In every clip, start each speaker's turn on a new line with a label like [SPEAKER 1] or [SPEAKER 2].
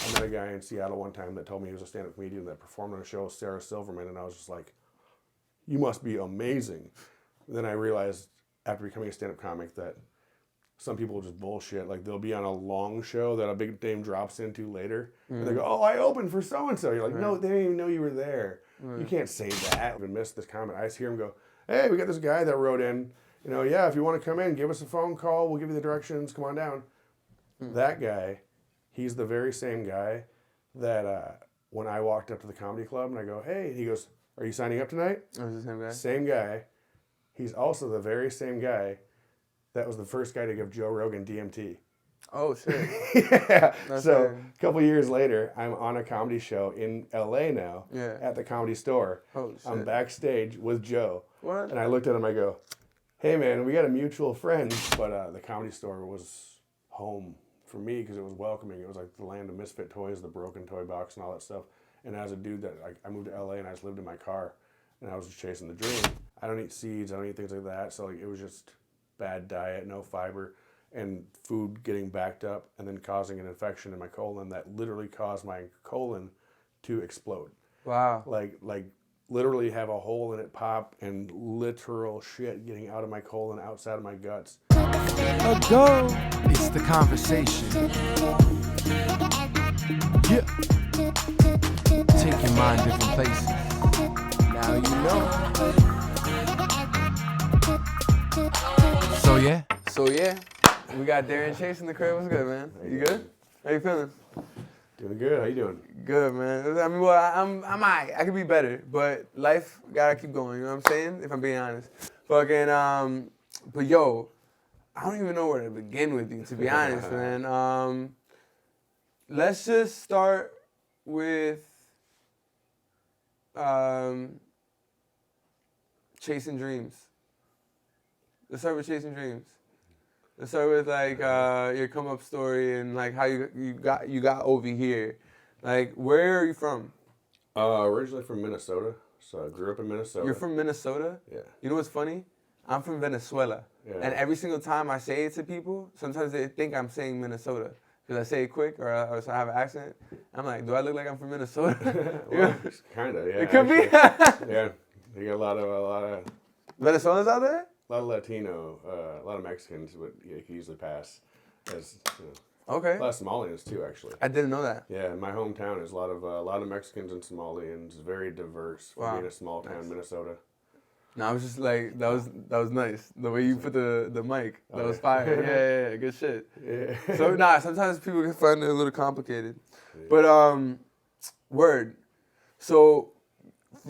[SPEAKER 1] I met a guy in Seattle one time that told me he was a stand-up comedian that performed on a show with Sarah Silverman, and I was just like, you must be amazing. And then I realized after becoming a stand-up comic that some people just bullshit. Like, they'll be on a long show that a big name drops into later, and they go, oh, I opened for so-and-so. You're like, no, they didn't even know you were there. You can't say that. I missed this comment. I just hear him go, hey, we got this guy that wrote in, yeah, if you want to come in, give us a phone call. We'll give you the directions. Come on down. That guy, he's the very same guy that when I walked up to the comedy club and I go, hey, he goes, are you signing up tonight?
[SPEAKER 2] Oh, it's the same guy?
[SPEAKER 1] Same guy. He's also the very same guy that was the first guy to give Joe Rogan DMT.
[SPEAKER 2] Oh, shit.
[SPEAKER 1] Yeah.
[SPEAKER 2] That's
[SPEAKER 1] so
[SPEAKER 2] fair.
[SPEAKER 1] a couple years later, I'm on a comedy show in LA now at the Comedy Store.
[SPEAKER 2] Oh, shit.
[SPEAKER 1] I'm backstage with Joe.
[SPEAKER 2] What?
[SPEAKER 1] And I looked at him, I go, hey, man, we got a mutual friend. But the Comedy Store was home for me because it was welcoming. It was like the land of misfit toys, the broken toy box and all that stuff. And as a dude that I moved to LA and I just lived in my car and I was just chasing the dream. I don't eat seeds. I don't eat things like that. So like it was just bad diet, no fiber, and food getting backed up and then causing an infection in my colon that literally caused my colon to explode.
[SPEAKER 2] Wow.
[SPEAKER 1] Like literally have a hole in it pop and literal shit getting out of my colon, outside of my guts.
[SPEAKER 3] Ago, it's the conversation. Yeah. Take your mind different places. Now you know.
[SPEAKER 2] So yeah, we got Darrin Chase in the crib. What's good, man? You good? How you feeling?
[SPEAKER 1] Doing good. How you doing?
[SPEAKER 2] Good, man. I mean, well, I'm alright. I could be better, but life gotta keep going. You know what I'm saying? If I'm being honest. Fucking but yo, I don't even know where to begin with you. To be honest, man. Let's just start with chasing dreams. Let's start with chasing dreams. Let's start with like your come up story and like how you got over here. Like, where are you from?
[SPEAKER 1] Originally from Minnesota, so I grew up in Minnesota.
[SPEAKER 2] You're from Minnesota?
[SPEAKER 1] Yeah.
[SPEAKER 2] You know what's funny? I'm from Venezuela.
[SPEAKER 1] Yeah.
[SPEAKER 2] And every single time I say it to people, sometimes they think I'm saying Minnesota. Because I say it quick or I have an accent. I'm like, do I look like I'm from Minnesota?
[SPEAKER 1] Well, kind of, yeah.
[SPEAKER 2] It could be.
[SPEAKER 1] Yeah. You got a lot of
[SPEAKER 2] Venezuelans out there?
[SPEAKER 1] A lot of Latino, a lot of Mexicans would usually pass as
[SPEAKER 2] Okay.
[SPEAKER 1] a lot of Somalians too, actually.
[SPEAKER 2] I didn't know that.
[SPEAKER 1] Yeah, in my hometown is a lot of Mexicans and Somalians. Very diverse for being a small town, Minnesota.
[SPEAKER 2] No, I was just like, that was nice. The way you put the mic, that was
[SPEAKER 1] yeah.
[SPEAKER 2] fire. Yeah, good shit.
[SPEAKER 1] Yeah.
[SPEAKER 2] So sometimes people can find it a little complicated, but word. So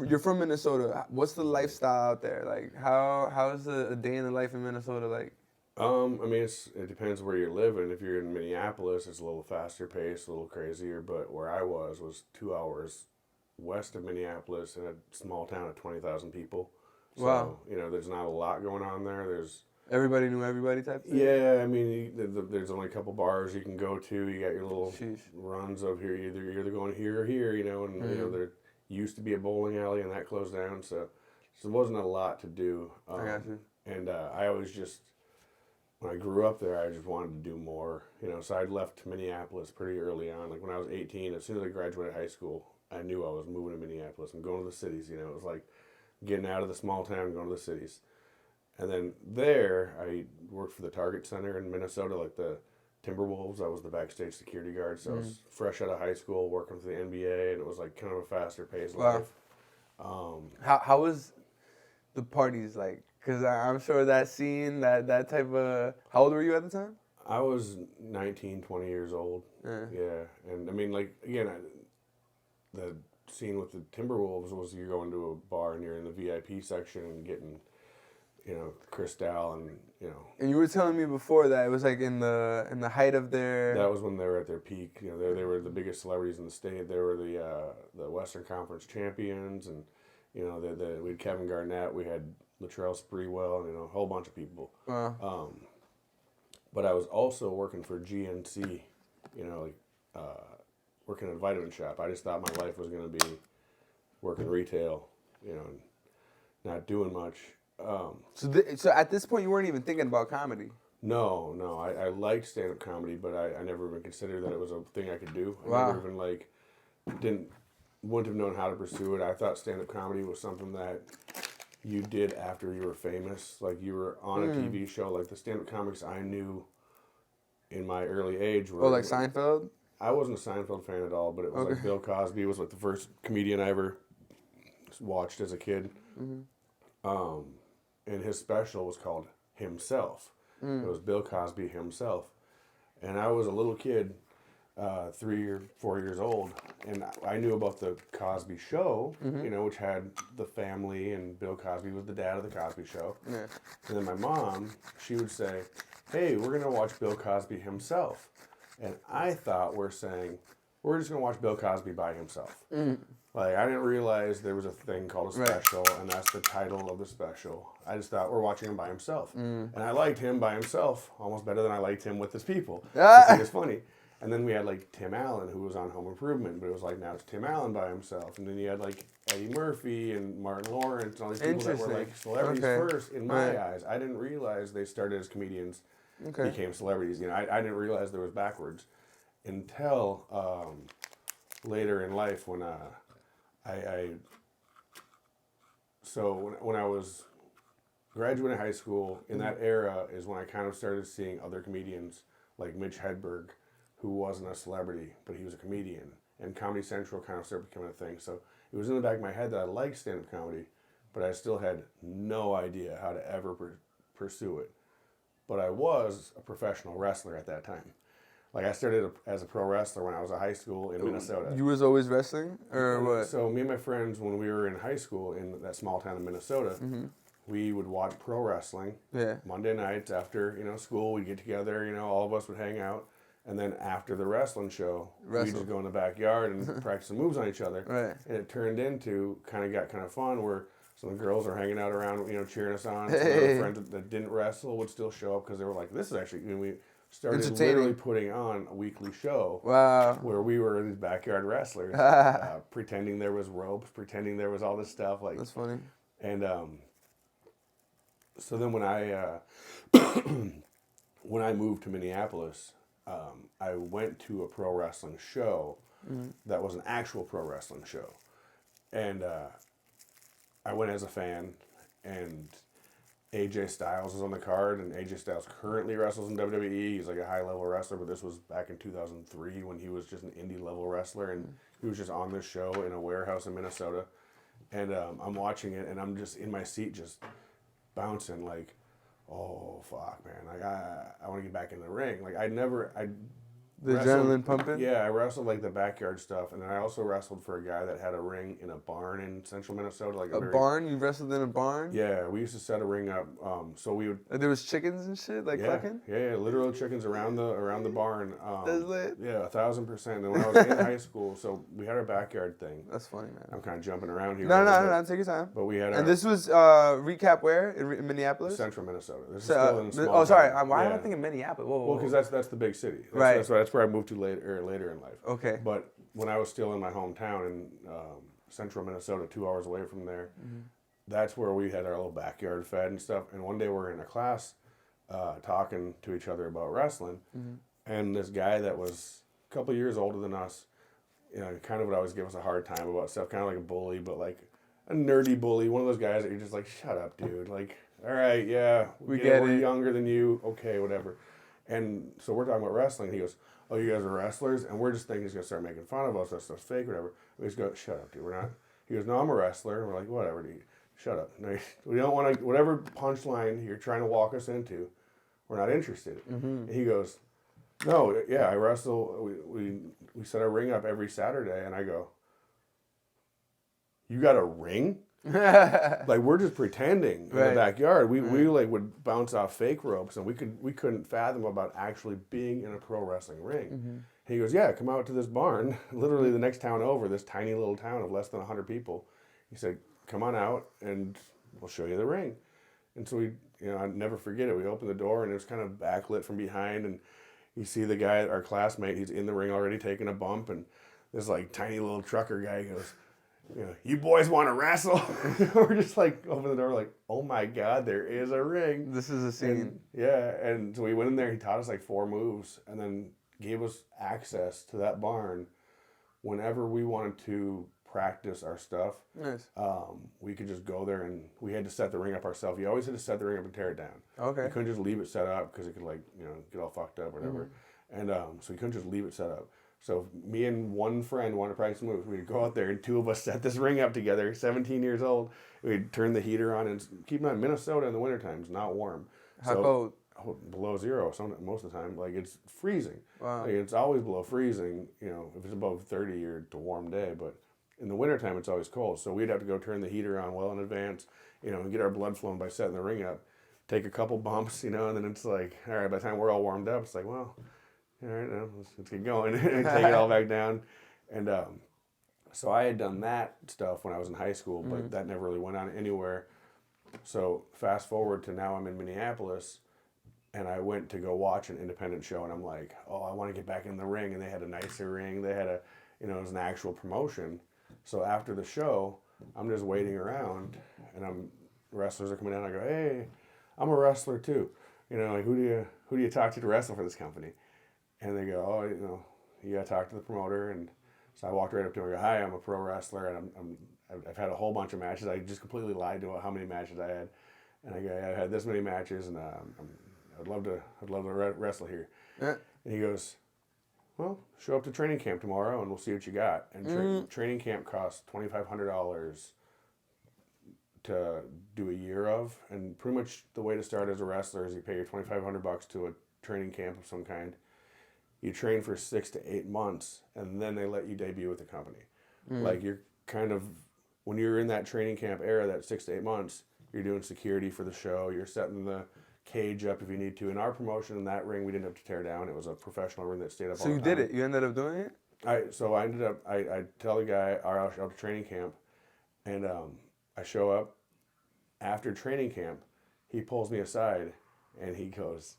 [SPEAKER 2] you're from Minnesota. What's the lifestyle out there? Like, how is a day in the life in Minnesota like?
[SPEAKER 1] I mean, it depends where you're living. If you're in Minneapolis, it's a little faster paced, a little crazier. But where I was 2 hours west of Minneapolis in a small town of 20,000 people. So,
[SPEAKER 2] wow.
[SPEAKER 1] There's not a lot going on there. There's
[SPEAKER 2] everybody knew everybody type thing?
[SPEAKER 1] Yeah, I mean, there's only a couple bars you can go to. You got your little
[SPEAKER 2] Sheesh.
[SPEAKER 1] runs of here. You're either going here or here, and there used to be a bowling alley and that closed down. So there wasn't a lot to do.
[SPEAKER 2] I got you.
[SPEAKER 1] And I always just, when I grew up there, I just wanted to do more. So I left Minneapolis pretty early on. Like when I was 18, as soon as I graduated high school, I knew I was moving to Minneapolis and going to the cities. It was like getting out of the small town and going to the cities. And then there, I worked for the Target Center in Minnesota, like the Timberwolves. I was the backstage security guard, so I was fresh out of high school, working for the NBA, and it was like kind of a faster paced life.
[SPEAKER 2] How was the parties like? Because I'm sure that scene, that type of... How old were you at the time?
[SPEAKER 1] I was 19, 20 years old. Yeah. And I mean, like, again, the scene with the Timberwolves was you're going to a bar and you're in the VIP section and getting, Cristal and,
[SPEAKER 2] And you were telling me before that it was like in the height of their...
[SPEAKER 1] That was when they were at their peak. They were the biggest celebrities in the state. They were the Western Conference champions, and we had Kevin Garnett, we had Latrell Sprewell, and a whole bunch of people. But I was also working for GNC, working at a vitamin shop. I just thought my life was going to be working retail, and not doing much.
[SPEAKER 2] So at this point, you weren't even thinking about comedy?
[SPEAKER 1] No. I liked stand-up comedy, but I never even considered that it was a thing I could do. I
[SPEAKER 2] Wow.
[SPEAKER 1] never even like wouldn't have known how to pursue it. I thought stand-up comedy was something that you did after you were famous, like you were on a TV show. Like the stand-up comics I knew in my early age were.
[SPEAKER 2] Oh, like Seinfeld?
[SPEAKER 1] I wasn't a Seinfeld fan at all, but it was like Bill Cosby was like the first comedian I ever watched as a kid. And his special was called Himself. It was Bill Cosby himself. And I was a little kid, 3 or 4 years old, and I knew about the Cosby Show, which had the family, and Bill Cosby was the dad of the Cosby Show.
[SPEAKER 2] Yeah.
[SPEAKER 1] And then my mom, she would say, hey, we're going to watch Bill Cosby himself. And I thought we're saying, we're just going to watch Bill Cosby by himself. Like, I didn't realize there was a thing called a special, and that's the title of the special. I just thought we're watching him by himself. And I liked him by himself almost better than I liked him with his people. It was funny. And then we had, like, Tim Allen, who was on Home Improvement, but it was like, now it's Tim Allen by himself. And then you had, like, Eddie Murphy and Martin Lawrence and all these people that were, like, celebrities first in my eyes. I didn't realize they started as comedians, became celebrities. You know, I didn't realize there was backwards until later in life when when I was graduating high school, in that era is when I kind of started seeing other comedians like Mitch Hedberg, who wasn't a celebrity, but he was a comedian. And Comedy Central kind of started becoming a thing. So it was in the back of my head that I liked stand-up comedy, but I still had no idea how to ever pursue it. But I was a professional wrestler at that time. Like, I started as a pro wrestler when I was in high school in Minnesota.
[SPEAKER 2] You was always wrestling, or what?
[SPEAKER 1] So me and my friends, when we were in high school in that small town in Minnesota, we would watch pro wrestling.
[SPEAKER 2] Yeah.
[SPEAKER 1] Monday nights after, school, we'd get together, all of us would hang out. And then after the wrestling show, we'd just go in the backyard and practice some moves on each other.
[SPEAKER 2] Right.
[SPEAKER 1] And it turned into, got kind of fun, where some of the girls are hanging out around, cheering us on. Some of our friends that didn't wrestle would still show up because they were like, this is actually, we started literally putting on a weekly show.
[SPEAKER 2] Wow.
[SPEAKER 1] Where we were these backyard wrestlers, pretending there was ropes, pretending there was all this stuff. Like,
[SPEAKER 2] that's funny.
[SPEAKER 1] And so then when I moved to Minneapolis, I went to a pro wrestling show that was an actual pro wrestling show. And I went as a fan, and AJ Styles was on the card, and AJ Styles currently wrestles in WWE. He's like a high-level wrestler, but this was back in 2003 when he was just an indie-level wrestler, and he was just on this show in a warehouse in Minnesota. And I'm watching it, and I'm just in my seat just bouncing like, oh, fuck, man. Like, I want to get back in the ring. Like,
[SPEAKER 2] The adrenaline pumping?
[SPEAKER 1] Yeah, I wrestled like the backyard stuff, and then I also wrestled for a guy that had a ring in a barn in central Minnesota. Like
[SPEAKER 2] barn? You wrestled in a barn?
[SPEAKER 1] Yeah, we used to set a ring up. So we would.
[SPEAKER 2] There was chickens and shit, like fucking?
[SPEAKER 1] Yeah, literal chickens around the barn.
[SPEAKER 2] That's lit.
[SPEAKER 1] Yeah, 1,000%. And when I was in high school, so we had our backyard thing.
[SPEAKER 2] That's funny, man.
[SPEAKER 1] I'm kind of jumping around here.
[SPEAKER 2] No, take your time.
[SPEAKER 1] But we had.
[SPEAKER 2] And this was recap where in Minneapolis?
[SPEAKER 1] Central Minnesota. This is still in small.
[SPEAKER 2] Oh, sorry. Why am I thinking Minneapolis? Whoa.
[SPEAKER 1] Well, because that's the big city. That's where I moved to later in life.
[SPEAKER 2] Okay.
[SPEAKER 1] But when I was still in my hometown in central Minnesota, 2 hours away from there, that's where we had our little backyard fed and stuff. And one day we're in a class talking to each other about wrestling, and this guy that was a couple years older than us, kind of would always give us a hard time about stuff, kind of like a bully, but like a nerdy bully, one of those guys that you're just like, shut up, dude. Like, all right, yeah, we're younger than you, okay, whatever. And so we're talking about wrestling, and he goes, oh, you guys are wrestlers? And we're just thinking he's going to start making fun of us, that stuff's fake, whatever. We just go, shut up, dude, we're not. He goes, no, I'm a wrestler. And we're like, whatever, dude, shut up. No, we don't want to, whatever punchline you're trying to walk us into, we're not interested. And he goes, no, yeah, I wrestle, we set a ring up every Saturday. And I go, you got a ring? Like, we're just pretending in the backyard. We like would bounce off fake ropes, and we couldn't fathom about actually being in a pro wrestling ring. He goes, yeah, come out to this barn, literally the next town over, this tiny little town of less than 100 people. He said, come on out and we'll show you the ring. And so I'd never forget it. We opened the door, and it was kind of backlit from behind, and you see the guy, our classmate, he's in the ring already taking a bump, and this like tiny little trucker guy goes, you boys want to wrestle? We're just like open the door, like, oh my God, there is a ring.
[SPEAKER 2] This is a scene.
[SPEAKER 1] And so we went in there. He taught us like 4 moves, and then gave us access to that barn whenever we wanted to practice our stuff.
[SPEAKER 2] Nice.
[SPEAKER 1] We could just go there, and we had to set the ring up ourselves. You always had to set the ring up and tear it down.
[SPEAKER 2] Okay.
[SPEAKER 1] You couldn't just leave it set up because it could get all fucked up or whatever. And so we couldn't just leave it set up. So me and one friend wanted to practice moves. We'd go out there, and 2 of us set this ring up together, 17 years old. We'd turn the heater on, and keep in mind, Minnesota in the wintertime is not warm.
[SPEAKER 2] How cold?
[SPEAKER 1] Below 0 most of the time. Like, it's freezing.
[SPEAKER 2] Wow.
[SPEAKER 1] Like, it's always below freezing. If it's above 30, it's a warm day. But in the wintertime, it's always cold. So we'd have to go turn the heater on well in advance, and get our blood flowing by setting the ring up. Take a couple bumps, and then it's like, all right, by the time we're all warmed up, it's like, well, all right, let's get going. And take it all back down. And so I had done that stuff when I was in high school, but that never really went on anywhere. So fast forward to now I'm in Minneapolis, and I went to go watch an independent show, and I'm like, oh, I want to get back in the ring. And they had a nicer ring. They had it was an actual promotion. So after the show, I'm just waiting around, and wrestlers are coming down. I go, hey, I'm a wrestler too. Like, who do you talk to wrestle for this company? And they go, oh, you got to talk to the promoter. And so I walked right up to him and go, hi, I'm a pro wrestler, and I've had a whole bunch of matches. I just completely lied to how many matches I had. And I go, I had this many matches, and I'd love to wrestle here.
[SPEAKER 2] Yeah.
[SPEAKER 1] And he goes, well, show up to training camp tomorrow, and we'll see what you got. And training camp costs $2,500 to do a year of. And pretty much the way to start as a wrestler is you pay your $2,500 to a training camp of some kind. You train for 6 to 8 months, and then they let you debut with the company. Like, you're kind of, when you're in that training camp era, that 6 to 8 months, you're doing security for the show. You're setting the cage up if you need to. In our promotion, in that ring, we didn't have to tear down. It was a professional ring that stayed up all the time.
[SPEAKER 2] So you did it? You ended up doing it?
[SPEAKER 1] I tell the guy, all right, I'll show up to training camp, and I show up. After training camp, he pulls me aside, and he goes,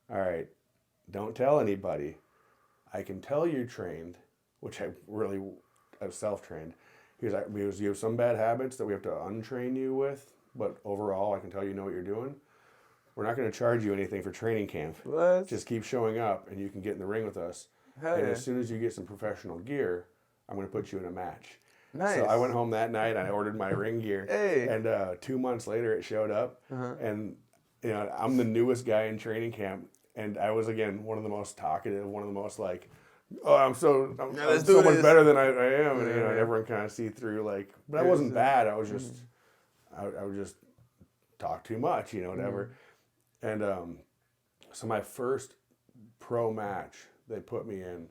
[SPEAKER 1] all right, don't tell anybody. I can tell you're trained, which I self-trained. He goes, you have some bad habits that we have to untrain you with, but overall, I can tell you know what you're doing. We're not going to charge you anything for training camp.
[SPEAKER 2] What?
[SPEAKER 1] Just keep showing up, and you can get in the ring with us.
[SPEAKER 2] Hell
[SPEAKER 1] And
[SPEAKER 2] yeah.
[SPEAKER 1] as soon as you get some professional gear, I'm going to put you in a match.
[SPEAKER 2] Nice.
[SPEAKER 1] So I went home that night. I ordered my ring gear.
[SPEAKER 2] Hey.
[SPEAKER 1] And 2 months later, it showed up. And I'm the newest guy in training camp. And I was, again, one of the most talkative, one of the most like, oh, I'm so much better than I am. And everyone kind of see through, like, but I wasn't bad. I was just, I would just talk too much, whatever. And so my first pro match they put me in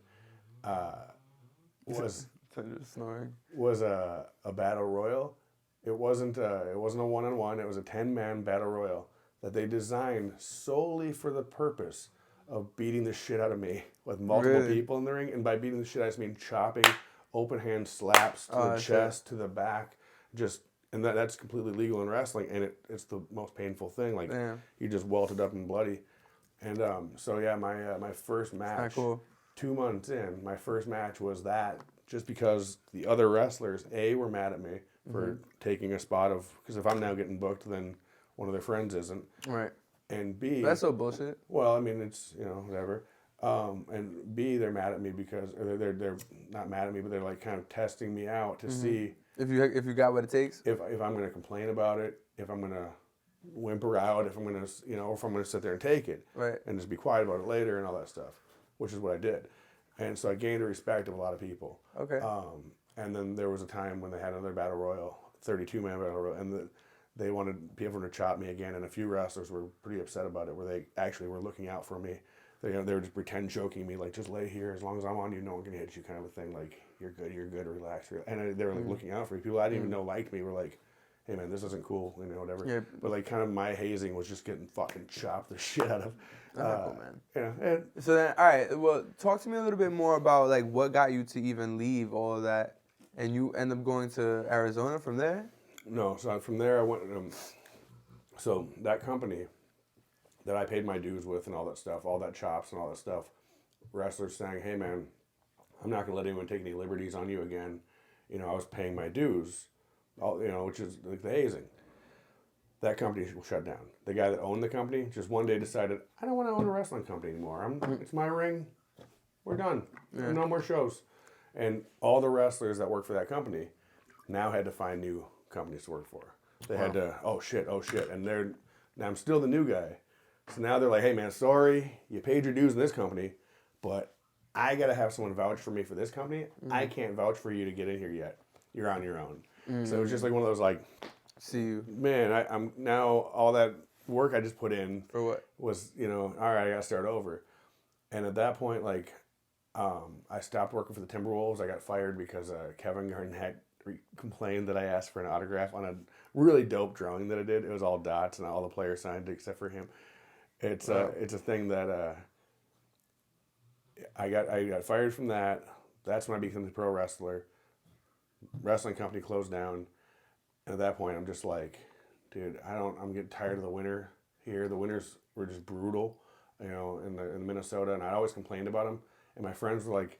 [SPEAKER 1] was a battle royal. It wasn't a one-on-one. It was a 10-man battle royal that they designed solely for the purpose of beating the shit out of me with multiple people in the ring. And by beating the shit, I just mean chopping, open hand slaps to the chest, to the back, and that's completely legal in wrestling, and it's the most painful thing. Like, you just welted up and bloody. And so yeah, my first match,
[SPEAKER 2] cool.
[SPEAKER 1] 2 months in, my first match was that, just because the other wrestlers, A, were mad at me for taking a spot because if I'm now getting booked, then one of their friends isn't.
[SPEAKER 2] Right.
[SPEAKER 1] And B,
[SPEAKER 2] that's so bullshit.
[SPEAKER 1] Well, I mean, it's, whatever. And B, they're mad at me because, or they're not mad at me, but they're like kind of testing me out to see
[SPEAKER 2] if you got what it takes.
[SPEAKER 1] If I'm going to complain about it, if I'm going to whimper out, if I'm going to, or if I'm going to sit there and take it,
[SPEAKER 2] right,
[SPEAKER 1] and just be quiet about it later and all that stuff, which is what I did. And so I gained the respect of a lot of people.
[SPEAKER 2] Okay.
[SPEAKER 1] And then there was a time when they had another battle royal, 32-man battle royal, and they wanted people to chop me again, and a few wrestlers were pretty upset about it, where they actually were looking out for me. They were just pretend choking me, like, just lay here, as long as I'm on you, no one can hit you, kind of a thing, like, you're good, relax. And they were like looking out for me. People I didn't even know liked me were like, hey man, this isn't cool, whatever. Yeah. But like, kind of my hazing was just getting fucking chopped the shit out of.
[SPEAKER 2] Cool, man.
[SPEAKER 1] Yeah.
[SPEAKER 2] So then, all right, well, talk to me a little bit more about like what got you to even leave all of that, and you end up going to Arizona from there.
[SPEAKER 1] No, so from there I went. So that company that I paid my dues with and all that stuff, all that chops and all that stuff, wrestlers saying, hey man, I'm not going to let anyone take any liberties on you again. you know, I was paying my dues, all, you know, which is like the hazing. That company shut down. The guy that owned the company just one day decided, I don't want to own a wrestling company anymore. It's my ring. We're done.
[SPEAKER 2] Yeah.
[SPEAKER 1] No more shows. And all the wrestlers that worked for that company now had to find new companies to work for. They had to, oh shit. And now I'm still the new guy. So now they're like, hey man, sorry, you paid your dues in this company, but I got to have someone vouch for me for this company. I can't vouch for you to get in here yet. You're on your own. So it's just like one of those like,
[SPEAKER 2] See you.
[SPEAKER 1] man, I'm now all that work I just put in
[SPEAKER 2] For what?
[SPEAKER 1] was, you know, all right, I got to start over. And at that point, like, I stopped working for the Timberwolves. I got fired because Kevin Garnett complained that I asked for an autograph on a really dope drawing that I did. It was all dots and all the players signed except for him. It's it's a thing that I got fired from that. That's when I became a pro wrestler. Wrestling company closed down. And at that point, I'm just like, dude, I'm getting tired of the winter here. The winters were just brutal, you know, in Minnesota. And I always complained about them. And my friends were like,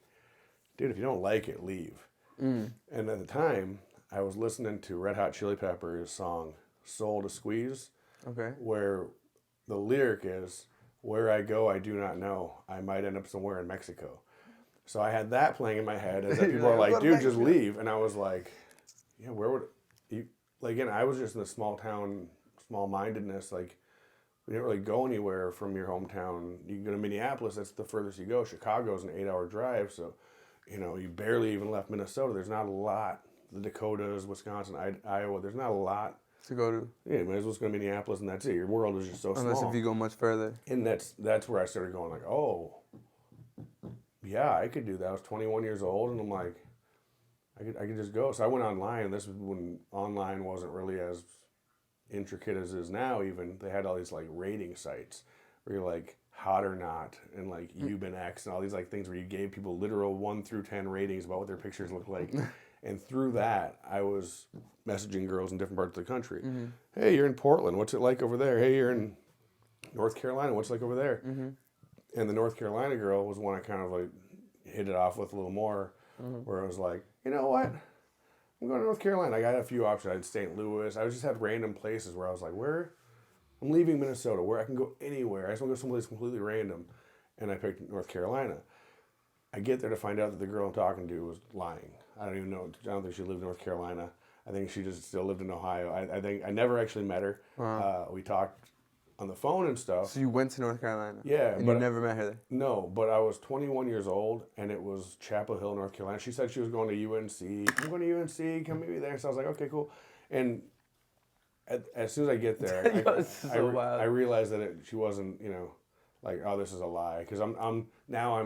[SPEAKER 1] dude, if you don't like it, leave. And at the time, I was listening to Red Hot Chili Peppers' song, Soul to Squeeze,
[SPEAKER 2] Okay.
[SPEAKER 1] where the lyric is, where I go, I do not know. I might end up somewhere in Mexico. So I had that playing in my head as that people are like, dude, just leave. And I was like, yeah, where would you, like, again, I was just in the small town, small-mindedness, like, we didn't really go anywhere from your hometown. You can go to Minneapolis, that's the furthest you go. Chicago's an 8-hour drive, so, you know, you barely even left Minnesota. There's not a lot. The Dakotas, Wisconsin, Iowa, there's not a lot
[SPEAKER 2] To go to.
[SPEAKER 1] yeah, you might as well just go to Minneapolis and that's it. Your world is just so
[SPEAKER 2] Unless
[SPEAKER 1] small.
[SPEAKER 2] if you go much further.
[SPEAKER 1] And that's where I started going like, oh, yeah, I could do that. I was 21 years old and I'm like, I could just go. So I went online, and this was when online wasn't really as intricate as it is now even. They had all these like rating sites where you're like hot or not and like you've been X and all these like things where you gave people literal 1 through 10 ratings about what their pictures look like. And through that, I was messaging girls in different parts of the country. Hey, you're in Portland. What's it like over there? Hey, you're in North Carolina. What's it like over there? And the North Carolina girl was one I kind of like hit it off with a little more, where I was like, you know what? I'm going to North Carolina. I got a few options. I had St. Louis. I just had random places where I was like, where? I'm leaving Minnesota, where I can go anywhere. I just want to go someplace completely random. And I picked North Carolina. I get there to find out that the girl I'm talking to was lying. I don't even know. I don't think she lived in North Carolina. I think she just still lived in Ohio. I think I never actually met her.
[SPEAKER 2] Wow.
[SPEAKER 1] We talked on the phone and stuff.
[SPEAKER 2] So you went to North Carolina?
[SPEAKER 1] Yeah,
[SPEAKER 2] And
[SPEAKER 1] but
[SPEAKER 2] you never met her there?
[SPEAKER 1] no, but I was 21 years old, and it was Chapel Hill, North Carolina. She said she was going to UNC. I'm going to UNC. Come meet me there. So I was like, okay, cool. And as soon as I get there,
[SPEAKER 2] Yo, this is so wild.
[SPEAKER 1] I realized that she wasn't, you know, like, oh, this is a lie. Because I'm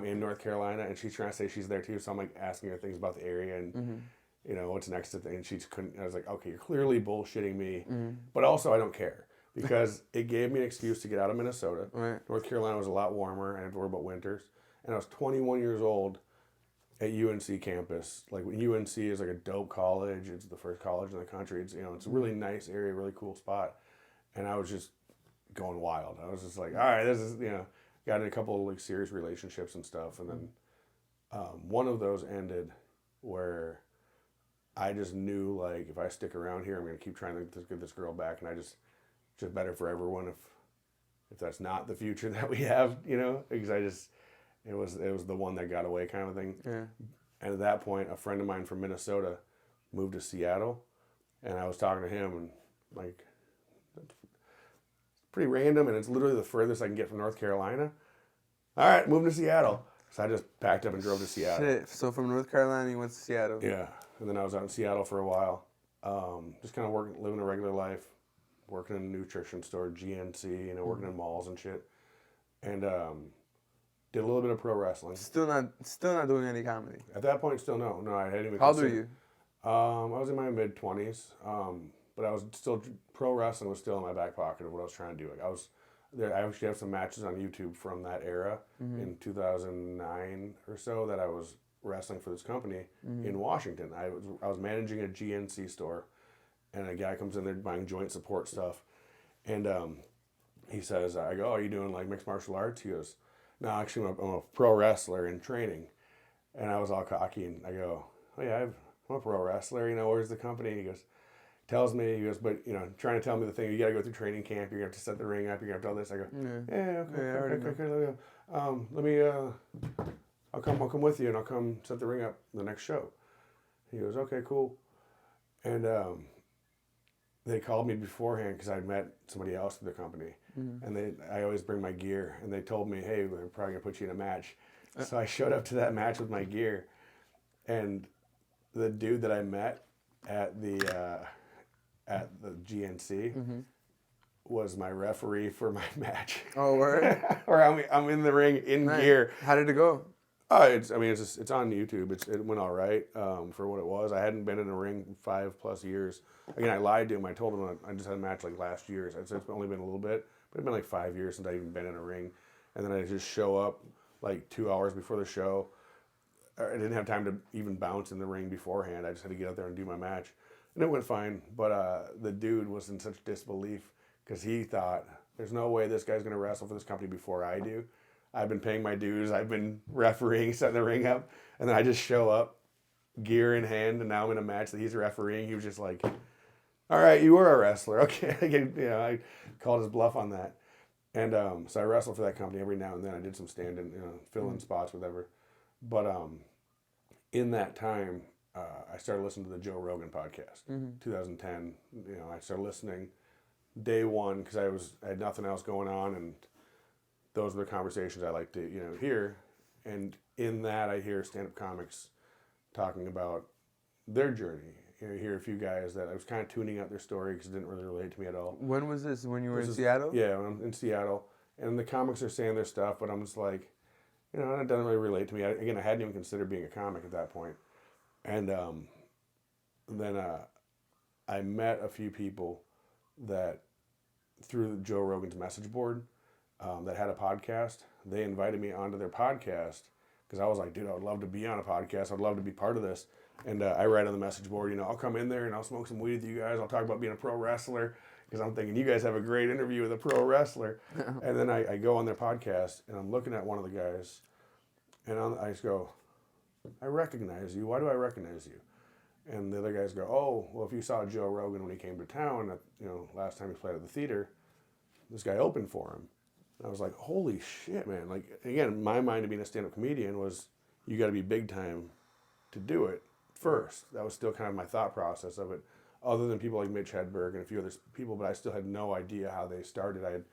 [SPEAKER 1] in North Carolina, and she's trying to say she's there too. So I'm like asking her things about the area and you know what's next to things. And she just couldn't. I was like, okay, you're clearly bullshitting me, but also I don't care. Because it gave me an excuse to get out of Minnesota.
[SPEAKER 2] Right.
[SPEAKER 1] North Carolina was a lot warmer. I didn't have to worry about winters. And I was 21 years old at UNC campus. Like UNC is like a dope college. It's the first college in the country. It's, you know, it's a really nice area, really cool spot. And I was just going wild. I was just like, all right, this is, you know, got in a couple of like serious relationships and stuff. And then one of those ended where I just knew like if I stick around here, I'm going to keep trying to get this girl back. And I just better for everyone if that's not the future that we have, you know, because it was the one that got away kind of thing.
[SPEAKER 2] Yeah.
[SPEAKER 1] And at that point, a friend of mine from Minnesota moved to Seattle, and I was talking to him, and like, it's pretty random, and it's literally the furthest I can get from North Carolina. All right, moving to Seattle. So I just packed up and drove to Seattle.
[SPEAKER 2] Shit. So from North Carolina, you went to Seattle.
[SPEAKER 1] Yeah, and then I was out in Seattle for a while, just kind of living a regular life. Working in a nutrition store, GNC, you know, working in malls and shit, and did a little bit of pro wrestling.
[SPEAKER 2] Still not doing any comedy.
[SPEAKER 1] At that point, still no, I hadn't even.
[SPEAKER 2] How old were you?
[SPEAKER 1] I was in my mid-20s, but I was still pro wrestling was still in my back pocket of what I was trying to do. Like I was there. I actually have some matches on YouTube from that era in 2009 or so that I was wrestling for this company in Washington. I was managing a GNC store. And a guy comes in there buying joint support stuff. And he says, I go, are you doing like mixed martial arts? He goes, no, actually I'm a pro wrestler in training. And I was all cocky and I go, oh yeah, I'm a pro wrestler. You know, where's the company? He goes, tells me, he goes, but, you know, trying to tell me the thing, you got to go through training camp, you're going to have to set the ring up, you're going to have to do all this. I go, okay, let me, I'll come with you and I'll come set the ring up the next show. He goes, okay, cool. And they called me beforehand because I'd met somebody else in the company. And I always bring my gear. And they told me, hey, we're probably going to put you in a match. So I showed up to that match with my gear. And the dude that I met at the GNC was my referee for my match.
[SPEAKER 2] Oh, word?
[SPEAKER 1] Or I'm in the ring in gear.
[SPEAKER 2] How did it go?
[SPEAKER 1] Oh, it's on YouTube. It went all right for what it was. I hadn't been in a ring in 5+ years. Again, I lied to him. I told him I just had a match like last year. So it's only been a little bit, but it's been like 5 years since I even been in a ring. And then I just show up like 2 hours before the show. I didn't have time to even bounce in the ring beforehand. I just had to get out there and do my match. And it went fine. But the dude was in such disbelief because he thought, there's no way this guy's going to wrestle for this company before I do. I've been paying my dues. I've been refereeing, setting the ring up. And then I just show up, gear in hand, and now I'm in a match that he's refereeing. He was just like, all right, you were a wrestler. Okay. I called his bluff on that. And so I wrestled for that company every now and then. I did some stand-in, fill-in spots, whatever. But in that time, I started listening to the Joe Rogan podcast, 2010. I started listening day one because I had nothing else going on, and those are the conversations I like to hear. And in that, I hear stand-up comics talking about their journey. You hear a few guys that I was kind of tuning out their story because it didn't really relate to me at all.
[SPEAKER 2] When was this? When you were in Seattle?
[SPEAKER 1] Yeah, when I'm in Seattle. And the comics are saying their stuff, but I'm just like, it doesn't really relate to me. I hadn't even considered being a comic at that point. And then I met a few people that, through Joe Rogan's message board, that had a podcast. They invited me onto their podcast because I was like, dude, I would love to be on a podcast. I'd love to be part of this. And I write on the message board, I'll come in there and I'll smoke some weed with you guys. I'll talk about being a pro wrestler because I'm thinking you guys have a great interview with a pro wrestler. And then I go on their podcast and I'm looking at one of the guys and I just go, I recognize you. Why do I recognize you? And the other guys go, oh, well, if you saw Joe Rogan when he came to town, last time he played at the theater, this guy opened for him. And I was like, holy shit, man. Like, again, my mind of being a stand-up comedian was you got to be big time to do it first. That was still kind of my thought process of it, other than people like Mitch Hedberg and a few other people, but I still had no idea how they started. I had,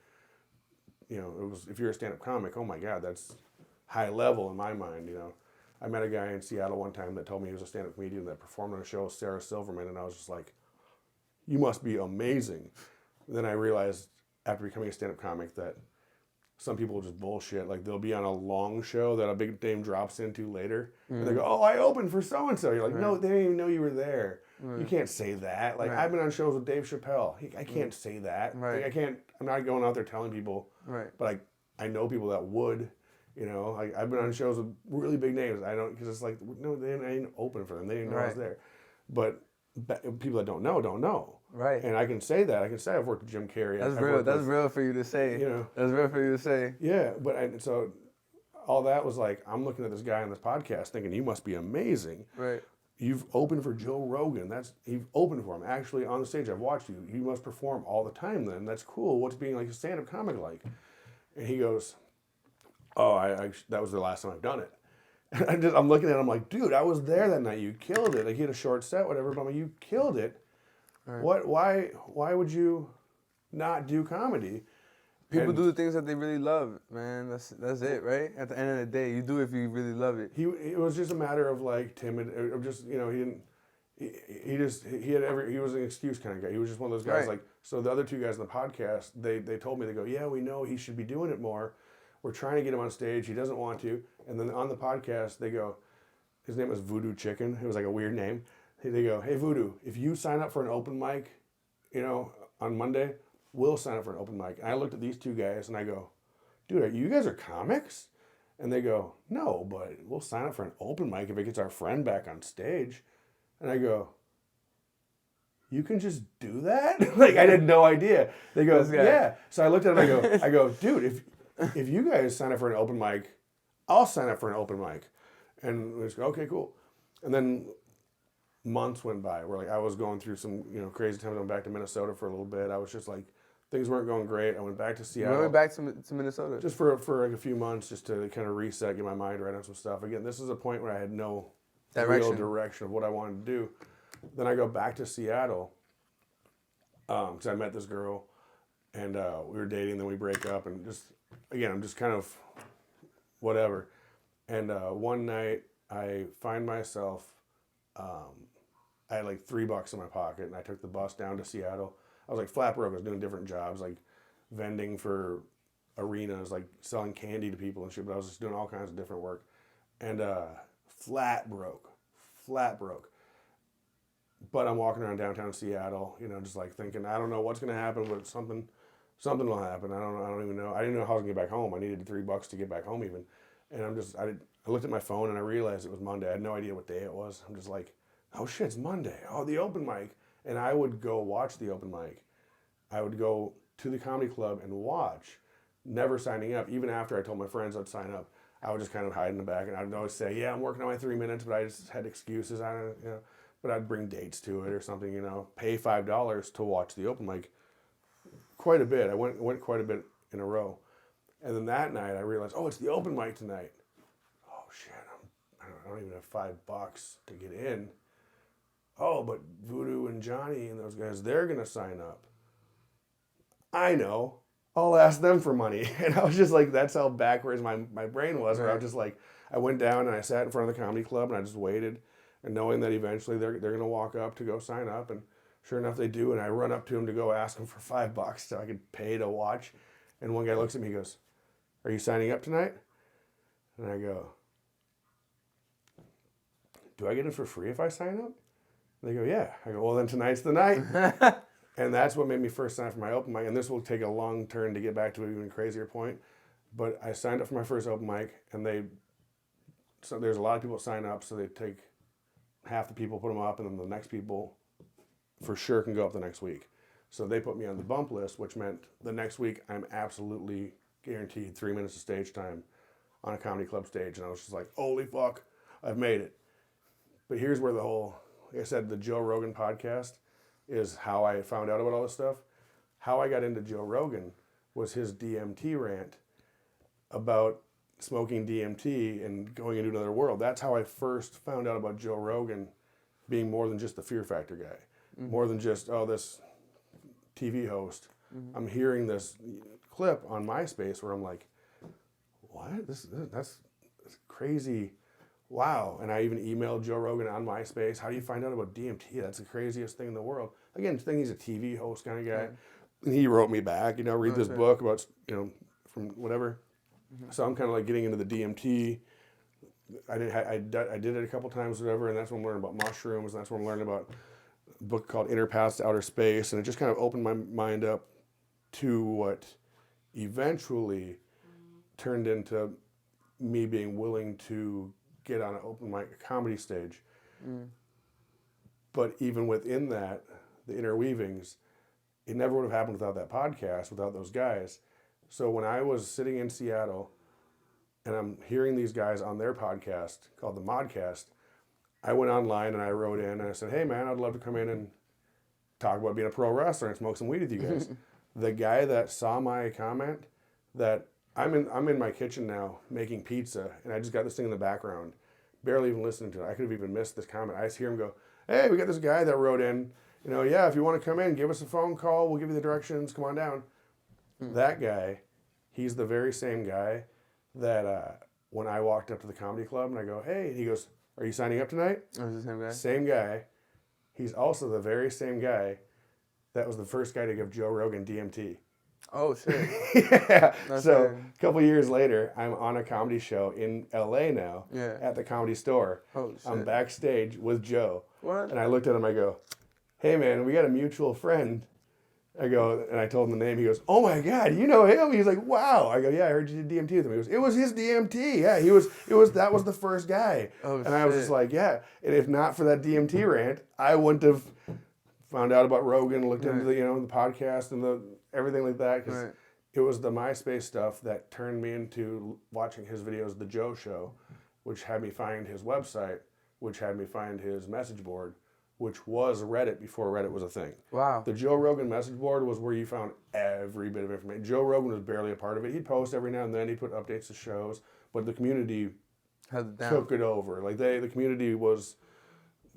[SPEAKER 1] it was, if you're a stand-up comic, oh my God, that's high level in my mind, I met a guy in Seattle one time that told me he was a stand-up comedian that performed on a show with Sarah Silverman, and I was just like, you must be amazing. And then I realized after becoming a stand-up comic that some people will just bullshit. Like, they'll be on a long show that a big name drops into later, and they go, oh, I opened for so-and-so. You're like, no, they didn't even know you were there. You can't say that. Like, I've been on shows with Dave Chappelle. I can't say that. Like, I'm not going out there telling people, but I know people that would. I've been on shows with really big names. I don't, because it's like, no, I didn't open for them. They didn't know I was there. But people that don't know. Right. And I can say that. I can say I've worked with Jim Carrey.
[SPEAKER 2] That's real. That's real for you to say. That's real for you to say.
[SPEAKER 1] Yeah. So all that was like, I'm looking at this guy on this podcast thinking, you must be amazing.
[SPEAKER 2] Right.
[SPEAKER 1] You've opened for Joe Rogan. You've opened for him. Actually, on the stage, I've watched you. You must perform all the time then. That's cool. What's being like a stand-up comic like? And he goes, oh, that was the last time I've done it. And I'm looking at him like, dude, I was there that night. You killed it. Like, he had a short set, whatever, but I'm like, you killed it. Right. Why would you not do comedy?
[SPEAKER 2] People do the things that they really love, man. That's it, right? At the end of the day, you do it if you really love it.
[SPEAKER 1] It was just a matter of like timid, or just he didn't. He was an excuse kind of guy. He was just one of those guys. Like, so the other two guys on the podcast, they told me, they go, yeah, we know he should be doing it more. We're trying to get him on stage. He doesn't want to. And then on the podcast, they go, his name was Voodoo Chicken. It was like a weird name. They go, hey, Voodoo, if you sign up for an open mic, on Monday, we'll sign up for an open mic. And I looked at these two guys and I go, dude, you guys are comics? And they go, no, but we'll sign up for an open mic if it gets our friend back on stage. And I go, you can just do that? Like, I had no idea. They go, yeah. So I looked at him and I go, dude, if you guys sign up for an open mic, I'll sign up for an open mic. And we just go, okay, cool. And then months went by where like I was going through some crazy times. I went back to Minnesota for a little bit. I was just like things weren't going great. I went back to Seattle.
[SPEAKER 2] You went back to Minnesota
[SPEAKER 1] just for like a few months, just to kind of reset, get my mind right on some stuff. Again, this is a point where I had no real direction of what I wanted to do. Then I go back to Seattle because I met this girl and we were dating. Then we break up and I'm just kind of whatever. And one night I find myself, I had like $3 in my pocket and I took the bus down to Seattle. I was like flat broke. I was doing different jobs, like vending for arenas, like selling candy to people and shit. But I was just doing all kinds of different work, and flat broke. But I'm walking around downtown Seattle, just like thinking, I don't know what's gonna happen, but something will happen. I don't even know. I didn't know how I was gonna get back home. I needed $3 to get back home even, and I looked at my phone and I realized it was Monday. I had no idea what day it was. I'm just like, oh shit, it's Monday. Oh, the open mic. And I would go watch the open mic. I would go to the comedy club and watch, never signing up. Even after I told my friends I'd sign up, I would just kind of hide in the back and I'd always say, yeah, I'm working on my 3 minutes, but I just had excuses. But I'd bring dates to it or something, pay $5 to watch the open mic. Quite a bit. I went quite a bit in a row. And then that night I realized, oh, it's the open mic tonight. Oh shit, I don't even have $5 to get in. Oh, but Voodoo and Johnny and those guys, they're going to sign up. I know. I'll ask them for money. And I was just like, that's how backwards my brain was. Where I was just like, I went down and I sat in front of the comedy club and I just waited. And knowing that eventually they're going to walk up to go sign up. And sure enough, they do. And I run up to them to go ask them for $5 so I could pay to watch. And one guy looks at me and goes, are you signing up tonight? And I go, do I get it for free if I sign up? They go, yeah. I go, well, then tonight's the night. And that's what made me first sign up for my open mic. And this will take a long turn to get back to an even crazier point. But I signed up for my first open mic, and so there's a lot of people that sign up, so they take half the people, put them up, and then the next people for sure can go up the next week. So they put me on the bump list, which meant the next week I'm absolutely guaranteed 3 minutes of stage time on a comedy club stage. And I was just like, holy fuck, I've made it. But here's where like I said, the Joe Rogan podcast is how I found out about all this stuff. How I got into Joe Rogan was his DMT rant about smoking DMT and going into another world. That's how I first found out about Joe Rogan being more than just the Fear Factor guy, more than just, this TV host. I'm hearing this clip on MySpace where I'm like, what? That's crazy. Wow. And I even emailed Joe Rogan on MySpace. How do you find out about DMT? That's the craziest thing in the world. Again, he's a TV host kind of guy. Yeah. And he wrote me back, read this book about, from whatever. So I'm kind of like getting into the DMT. I did it a couple times, whatever, and that's when I'm learning about mushrooms. And that's when I'm learning about a book called Inner Paths to Outer Space. And it just kind of opened my mind up to what eventually turned into me being willing to get on an open mic comedy stage. But even within that, the interweavings, it never would have happened without that podcast, without those guys. So when I was sitting in Seattle and I'm hearing these guys on their podcast called the Modcast, I went online and I wrote in and I said, hey man, I'd love to come in and talk about being a pro wrestler and smoke some weed with you guys. The guy that saw my comment, that I'm in my kitchen now making pizza, and I just got this thing in the background, barely even listening to it. I could have even missed this comment. I just hear him go, hey, we got this guy that wrote in, yeah, if you want to come in, give us a phone call, we'll give you the directions, come on down. That guy, he's the very same guy that when I walked up to the comedy club and I go, hey, he goes, are you signing up tonight?
[SPEAKER 2] Oh, it's the same guy?
[SPEAKER 1] Same guy. He's also the very same guy that was the first guy to give Joe Rogan DMT.
[SPEAKER 2] Oh, shit.
[SPEAKER 1] Yeah.
[SPEAKER 2] That's
[SPEAKER 1] so
[SPEAKER 2] right.
[SPEAKER 1] A couple years later, I'm on a comedy show in LA now at the Comedy Store.
[SPEAKER 2] Oh, shit.
[SPEAKER 1] I'm backstage with Joe.
[SPEAKER 2] What?
[SPEAKER 1] And I looked at him, I go, hey man, we got a mutual friend. I go, and I told him the name. He goes, oh my God, you know him? He's like, wow. I go, yeah, I heard you did DMT with him. He goes, it was his DMT. Yeah, that was the first guy.
[SPEAKER 2] Oh,
[SPEAKER 1] and I was just like, yeah. And if not for that DMT rant, I wouldn't have found out about Rogan, looked into the, the podcast and everything like that. Because it was the MySpace stuff that turned me into watching his videos, The Joe Show, which had me find his website, which had me find his message board, which was Reddit before Reddit was a thing.
[SPEAKER 2] Wow.
[SPEAKER 1] The Joe Rogan message board was where you found every bit of information. Joe Rogan was barely a part of it. He'd post every now and then. He'd put updates to shows, but the community
[SPEAKER 2] Held it down.
[SPEAKER 1] took it over. Like the community was,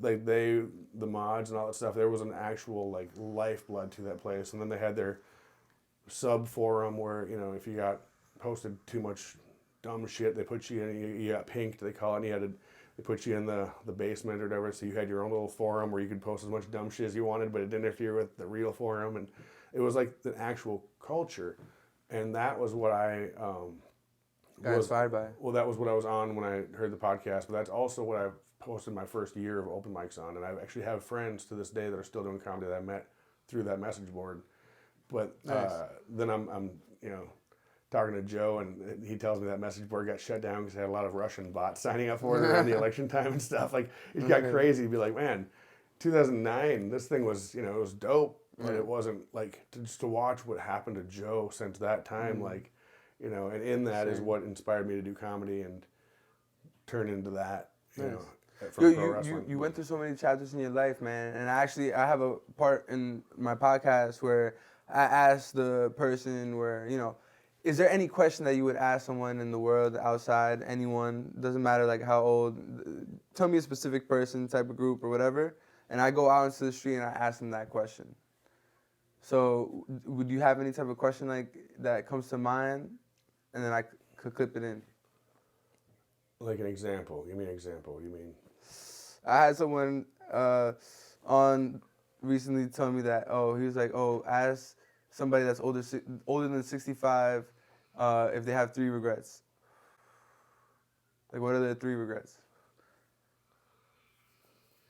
[SPEAKER 1] like the mods and all that stuff. There was an actual like lifeblood to that place. And then they had their sub forum where, you know, if you got posted too much dumb shit, they put you in. You got pinked, they call it. And you had to. They put you in the basement or whatever, so you had your own little forum where you could post as much dumb shit as you wanted, but it didn't interfere with the real forum, and it was like the actual culture, and that was what I
[SPEAKER 2] Got inspired by.
[SPEAKER 1] Well, that was what I was on when I heard the podcast, but that's also what I posted my first year of open mics on, and I actually have friends to this day that are still doing comedy that I met through that message board, but
[SPEAKER 2] Nice.
[SPEAKER 1] then I'm you know, talking to Joe, and he tells me that message board got shut down because it had a lot of Russian bots signing up for it around the election time and stuff. Like, it got crazy. You'd be like, man, 2009, this thing was, you know, it was dope, but it wasn't like, just to watch what happened to Joe since that time, like, you know, and in that is what inspired me to do comedy and turn into that, you know, from pro wrestling.
[SPEAKER 2] You went through so many chapters in your life, man. And I have a part in my podcast where I asked the person where, you know, is there any question that you would ask someone in the world, outside, anyone, doesn't matter like how old, tell me a specific person, type of group or whatever, and I go out into the street and I ask them that question. So would you have any type of question like that comes to mind, and then I could clip it in?
[SPEAKER 1] Like an example. Give me an example. You mean?
[SPEAKER 2] I had someone on recently tell me that, he was like, ask somebody that's older than 65 if they have 3 regrets. Like, what are their 3 regrets?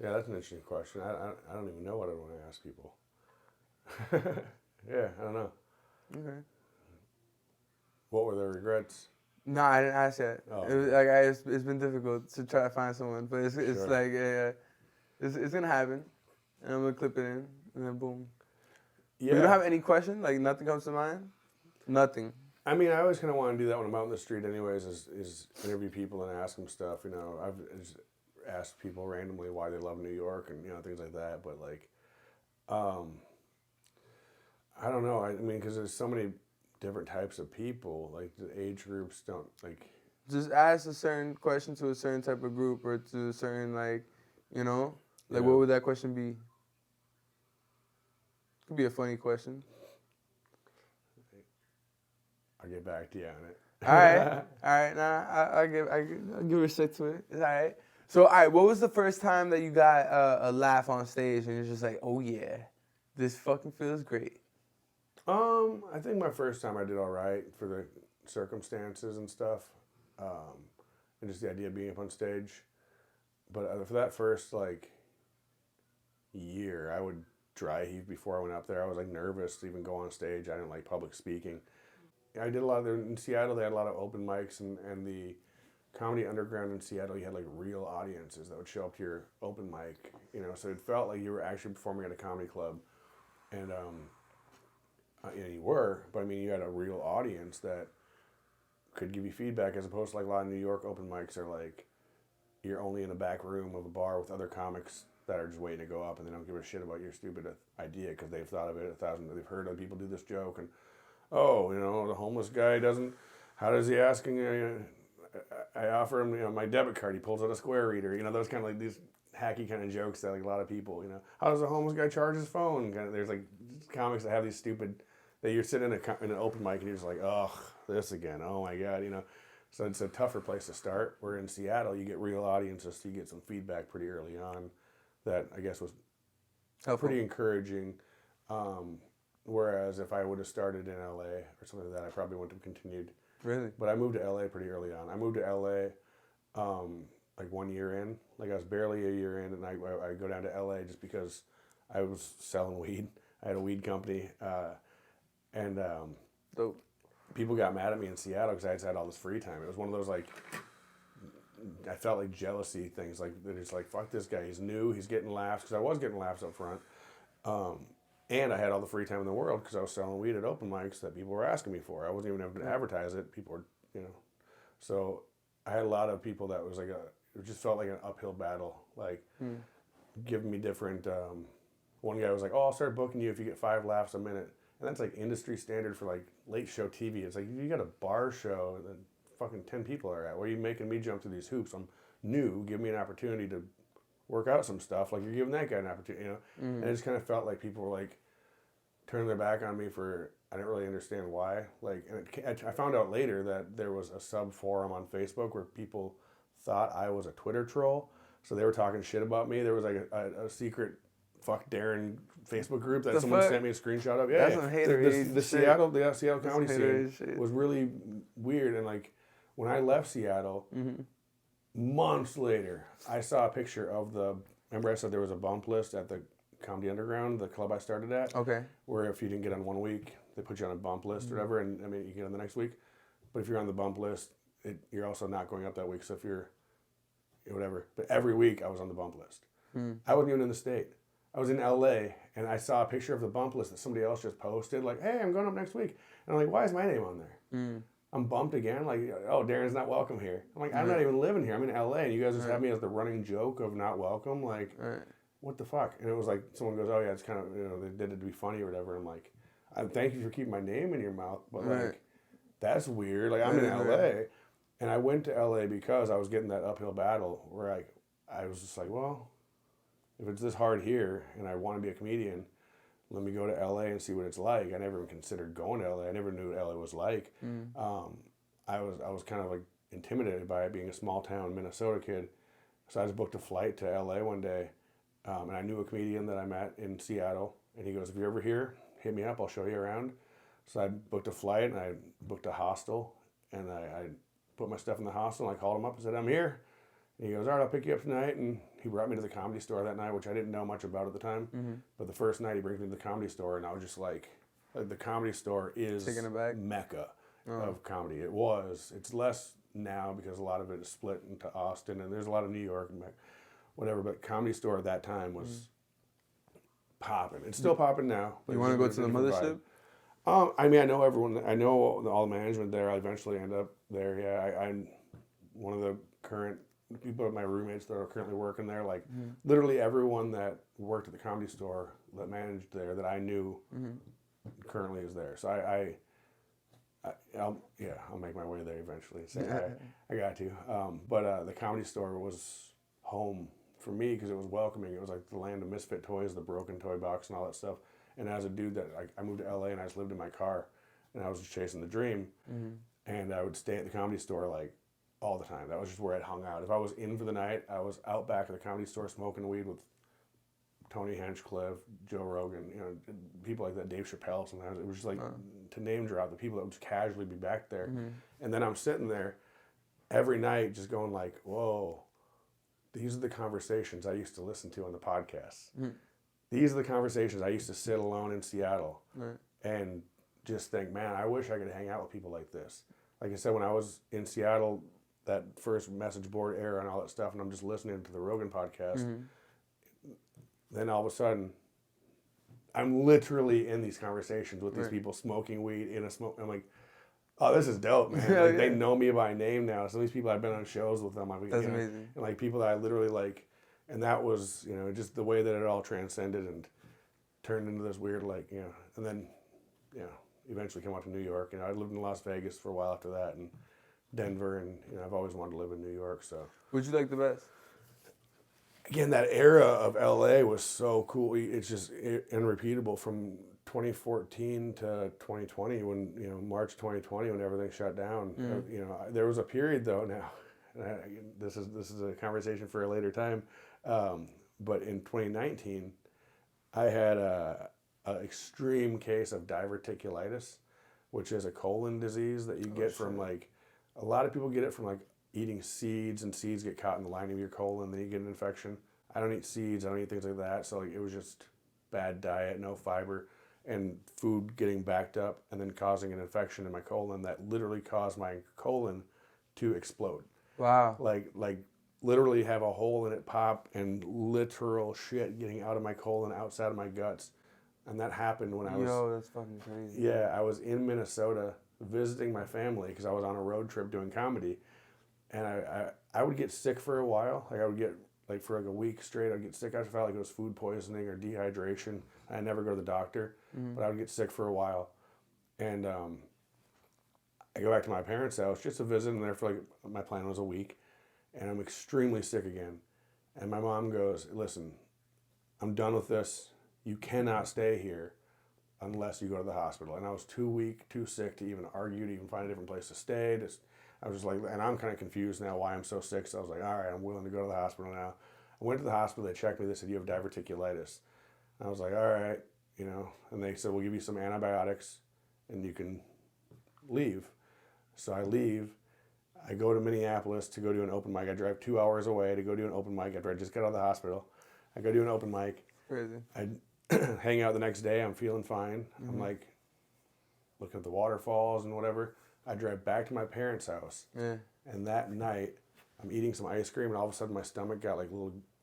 [SPEAKER 1] Yeah, that's an interesting question. I don't even know what I want to ask people. Yeah, I don't know.
[SPEAKER 2] Okay.
[SPEAKER 1] What were their regrets?
[SPEAKER 2] No, I didn't ask yet.
[SPEAKER 1] Oh.
[SPEAKER 2] It was, like, it's been difficult to try to find someone, but it's
[SPEAKER 1] Sure.
[SPEAKER 2] like, it's gonna happen, and I'm gonna clip it in, and then boom.
[SPEAKER 1] Yeah.
[SPEAKER 2] You don't have any question? Like, nothing comes to mind? Nothing.
[SPEAKER 1] I mean, I always kind of want to do that when I'm out in the street anyways, is interview people and ask them stuff, you know. I've just asked people randomly why they love New York and, you know, things like that. But, like, I don't know. I mean, because there's so many different types of people. Like, the age groups don't, like...
[SPEAKER 2] Just ask a certain question to a certain type of group or to a certain, like, you know? Like,
[SPEAKER 1] Yeah.
[SPEAKER 2] what would that question be? Could be a funny question.
[SPEAKER 1] I'll get back to you on it.
[SPEAKER 2] All right. Nah, I'll give respect to it. It's all right. So, all right, what was the first time that you got a laugh on stage and you're just like, oh yeah, this fucking feels great?
[SPEAKER 1] I think my first time I did all right for the circumstances and stuff, and just the idea of being up on stage. But for that first like year, I would dry heave before I went up there. I was like nervous to even go on stage. I didn't like public speaking. I did a lot of in Seattle. They had a lot of open mics, and the Comedy Underground in Seattle, you had like real audiences that would show up to your open mic. You know, so it felt like you were actually performing at a comedy club, and you know, you were, but I mean, you had a real audience that could give you feedback, as opposed to like a lot of New York open mics are like, you're only in a back room of a bar with other comics that are just waiting to go up, and they don't give a shit about your stupid idea because they've thought of it they've heard other people do this joke, and you know, the homeless guy doesn't, how does he asking, I offer him, you know, my debit card, he pulls out a Square reader, you know, those kind of like these hacky kind of jokes that like a lot of people, you know, how does a homeless guy charge his phone? Kind of, there's like comics that have these stupid, that you're sitting in an open mic and you're just like, ugh, this again, oh my God, you know. So it's a tougher place to start. Where in Seattle, you get real audiences, so you get some feedback pretty early on that I guess was
[SPEAKER 2] Helpful.
[SPEAKER 1] pretty encouraging. Whereas if I would have started in LA or something like that, I probably wouldn't have continued.
[SPEAKER 2] Really?
[SPEAKER 1] But I moved to LA pretty early on. I moved to LA like 1 year in. Like I was barely a year in, and I go down to LA just because I was selling weed. I had a weed company. And
[SPEAKER 2] Dope.
[SPEAKER 1] people got mad at me in Seattle because I just had all this free time. It was one of those like, I felt like jealousy things. Like they're just like, fuck this guy. He's new. He's getting laughs, because I was getting laughs up front. And I had all the free time in the world because I was selling weed at open mics that people were asking me for. I wasn't even having to advertise it. People were, you know. So I had a lot of people that was like it just felt like an uphill battle. Like giving me different. One guy was like, "Oh, I'll start booking you if you get 5 laughs a minute," and that's like industry standard for like late show TV. It's like if you got a bar show that fucking 10 people are at, where are you making me jump through these hoops? I'm new. Give me an opportunity to work out some stuff. Like you're giving that guy an opportunity, you know. And it just kind of felt like people were like turning their back on me for. I didn't really understand why. Like, and I found out later that there was a sub forum on Facebook where people thought I was a Twitter troll, so they were talking shit about me. There was like a secret "fuck Darren" Facebook group that someone sent me a screenshot of. Yeah,
[SPEAKER 2] That's some hater
[SPEAKER 1] the Seattle comedy scene was really weird. And like when I left Seattle, months later, I saw a picture of the. Remember, I said there was a bump list at the Comedy Underground, the club I started at.
[SPEAKER 2] Okay.
[SPEAKER 1] Where if you didn't get on 1 week, they put you on a bump list or whatever, and I mean you get on the next week. But if you're on the bump list, you're also not going up that week. So if you're whatever, but every week I was on the bump list. I wasn't even in the state. I was in LA, and I saw a picture of the bump list that somebody else just posted, like, "Hey, I'm going up next week," and I'm like, "Why is my name on there?" I'm bumped again, like, "Oh, Darren's not welcome here." I'm like, "I'm not even living here. I'm in LA, and you guys just have me as the running joke of not welcome. Like, what the fuck?" And it was like someone goes, "Oh yeah, it's kind of they did it to be funny or whatever." I'm like, "Thank you for keeping my name in your mouth, but like, that's weird. Like, I'm in LA, and I went to LA because I was getting that uphill battle where I was just like, well, if it's this hard here and I want to be a comedian, let me go to LA and see what it's like. I never even considered going to LA. I never knew what LA was like. I was kind of like intimidated by it being a small town Minnesota kid. So I just booked a flight to LA one day, and I knew a comedian that I met in Seattle, and he goes, "If you're ever here, hit me up. I'll show you around." So I booked a flight and I booked a hostel, and I put my stuff in the hostel, and I called him up and said, "I'm here." And he goes, "All right, I'll pick you up tonight." And he brought me to the Comedy Store that night, which I didn't know much about at the time. But the first night he brings me to the Comedy Store, and I was just like the Comedy Store is Mecca of comedy. It was. It's less now because a lot of it is split into Austin, and there's a lot of New York and whatever. But Comedy Store at that time was popping. It's still popping now.
[SPEAKER 2] You want to go to the mothership?
[SPEAKER 1] I mean, I know everyone. I know all the management there. I eventually end up there. Yeah, I'm one of the current people, my roommates that are currently working there. Like literally everyone that worked at the Comedy Store that managed there that I knew currently is there. So I'll make my way there eventually. So I got to. But the Comedy Store was home for me because it was welcoming. It was like the land of misfit toys, the broken toy box, and all that stuff. And as a dude that I moved to LA and I just lived in my car, and I was just chasing the dream, and I would stay at the Comedy Store like all the time. That was just where I'd hung out. If I was in for the night, I was out back at the Comedy Store smoking weed with Tony Hinchcliffe, Joe Rogan, people like that, Dave Chappelle. Sometimes it was just like to name drop the people that would just casually be back there, and then I'm sitting there every night just going like, "Whoa, these are the conversations I used to listen to on the podcasts. These are the conversations I used to sit alone in Seattle and just think, man, I wish I could hang out with people like this." Like I said, when I was in Seattle, that first message board era and all that stuff, and I'm just listening to the Rogan podcast, then all of a sudden, I'm literally in these conversations with these people smoking weed in a smoke. I'm like, oh, this is dope, man. They know me by name now. Some of these people I've been on shows with them.
[SPEAKER 2] That's amazing.
[SPEAKER 1] And like people that I literally like, and that was, just the way that it all transcended and turned into this weird, and then, eventually came out to New York. I lived in Las Vegas for a while after that, and Denver, and I've always wanted to live in New York. So,
[SPEAKER 2] what'd you like the best?
[SPEAKER 1] Again, that era of LA was so cool. It's just unrepeatable from 2014 to 2020 when, March 2020 when everything shut down. There was a period though now, this is a conversation for a later time, but in 2019, I had an extreme case of diverticulitis, which is a colon disease that you get from a lot of people get it from eating seeds, and seeds get caught in the lining of your colon, then you get an infection. I don't eat seeds, I don't eat things like that, so it was just bad diet, no fiber, and food getting backed up and then causing an infection in my colon that literally caused my colon to explode.
[SPEAKER 2] Wow.
[SPEAKER 1] Like literally have a hole in it pop and literal shit getting out of my colon, outside of my guts. And that happened when I was...
[SPEAKER 2] Yo, that's fucking crazy.
[SPEAKER 1] Yeah, I was in Minnesota visiting my family because I was on a road trip doing comedy. And I would get sick for a while. I would get like for like a week straight. I'd get sick. I felt like it was food poisoning or dehydration. I never go to the doctor, but I would get sick for a while. And I go back to my parents' house just to visit, and there for like, my plan was a week, and I'm extremely sick again. And my mom goes, listen, I'm done with this. You cannot stay here unless you go to the hospital. And I was too weak, too sick to even argue, to even find a different place to stay. I was just like, and I'm kind of confused now why I'm so sick. So I was like, all right, I'm willing to go to the hospital now. I went to the hospital, they checked me, they said, you have diverticulitis. And I was like, all right, you know, and they said, we'll give you some antibiotics and you can leave. So I leave. I go to Minneapolis to go do an open mic. I drive 2 hours away to go do an open mic after I just got out of the hospital. I go do an open mic.
[SPEAKER 2] Crazy.
[SPEAKER 1] I hang out the next day. I'm feeling fine. I'm like looking at the waterfalls and whatever. I drive back to my parents' house.
[SPEAKER 2] Yeah.
[SPEAKER 1] And that night, I'm eating some ice cream, and all of a sudden my stomach got like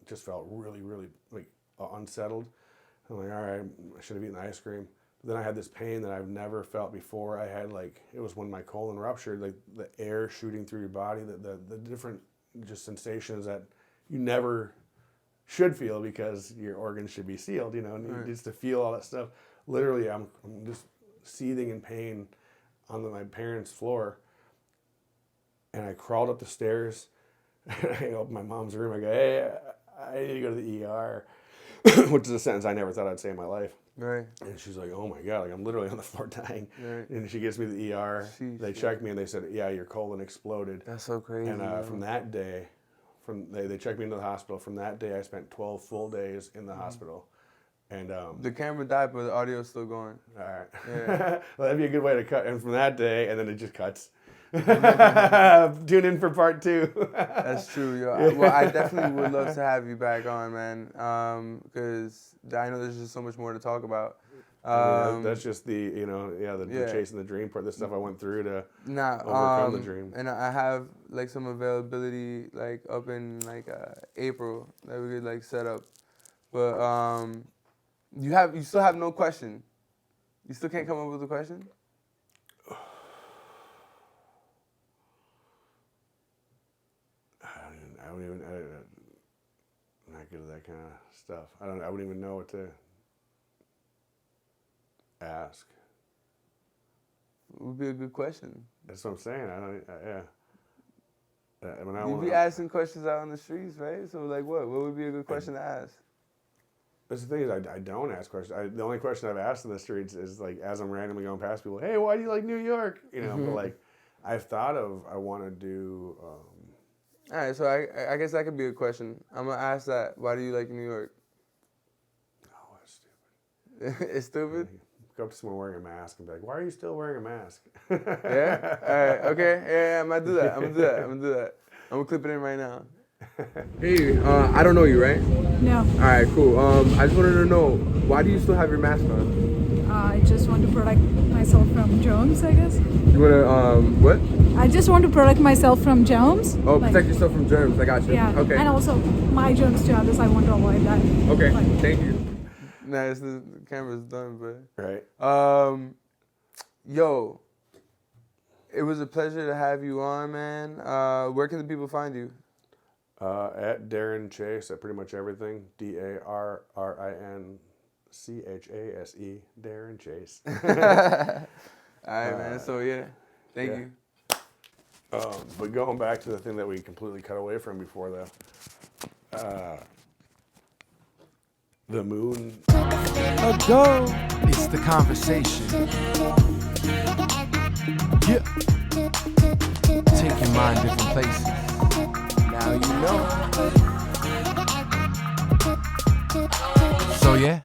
[SPEAKER 1] just felt really, really like unsettled. I'm like, all right, I should have eaten the ice cream. Then I had this pain that I've never felt before. I had like, it was when my colon ruptured, like the air shooting through your body, the different just sensations that you never should feel because your organs should be sealed, you know, and just to feel all that stuff. Literally, I'm just seething in pain on my parents' floor. And I crawled up the stairs. I opened my mom's room. I go, hey, I need to go to the ER, which is a sentence I never thought I'd say in my life.
[SPEAKER 2] Right.
[SPEAKER 1] And she's like, oh my God, like I'm literally on the floor dying.
[SPEAKER 2] Right.
[SPEAKER 1] And she gets me to the ER. They checked me and they said, yeah, your colon exploded.
[SPEAKER 2] That's so crazy.
[SPEAKER 1] And from that day, they checked me into the hospital. From that day, I spent 12 full days in the hospital. And
[SPEAKER 2] the camera died, but the audio's still going.
[SPEAKER 1] all right.
[SPEAKER 2] Yeah.
[SPEAKER 1] Well, that'd be a good way to cut. And from that day, and then it just cuts. Tune in for part 2.
[SPEAKER 2] That's true, yo. Well, I definitely would love to have you back on, man, because I know there's just so much more to talk about.
[SPEAKER 1] That's just the chasing the dream part, the stuff I went through to overcome the dream.
[SPEAKER 2] And I have like some availability like up in like April that we could like set up, but you still have no question. You still can't come up with a question.
[SPEAKER 1] I'm not good at that kind of stuff. I wouldn't even know what to ask.
[SPEAKER 2] It would be a good question.
[SPEAKER 1] That's what I'm saying.
[SPEAKER 2] You'd be asking questions out on the streets, right? So like what? What would be a good question to ask?
[SPEAKER 1] That's the thing is I don't ask questions. The only question I've asked in the streets is like as I'm randomly going past people, hey, why do you like New York? You know, but like I've thought of I want to do.
[SPEAKER 2] All right, so I guess that could be a question. I'm gonna ask that. Why do you like New York?
[SPEAKER 1] Oh, that's stupid.
[SPEAKER 2] It's stupid.
[SPEAKER 1] Go up to someone wearing a mask and be like, "Why are you still wearing a mask?"
[SPEAKER 2] Yeah. All right. Okay. Yeah. I'm gonna do that. I'm gonna clip it in right now. Hey, I don't know you, right?
[SPEAKER 4] No.
[SPEAKER 2] All right. Cool. I just wanted to know, why do you still have your mask on?
[SPEAKER 4] I just want to protect myself from germs, I guess.
[SPEAKER 2] You wanna what?
[SPEAKER 4] I just want to protect myself from germs.
[SPEAKER 2] Oh, protect yourself from germs. I got you.
[SPEAKER 4] Yeah.
[SPEAKER 2] Okay.
[SPEAKER 4] And also my germs to others. I want to avoid that.
[SPEAKER 2] Okay.
[SPEAKER 4] Like,
[SPEAKER 2] Thank you. Nah, the camera's done, but.
[SPEAKER 1] Right.
[SPEAKER 2] Yo, it was a pleasure to have you on, man. Where can the people find you?
[SPEAKER 1] At Darrin Chase at pretty much everything. DARRIN CHASE. Darrin Chase.
[SPEAKER 2] All right, man. So yeah, thank you.
[SPEAKER 1] But going back to the thing that we completely cut away from before, the moon.
[SPEAKER 3] Ago, it's the conversation. Yeah. Take your mind different places. Now you know. So yeah.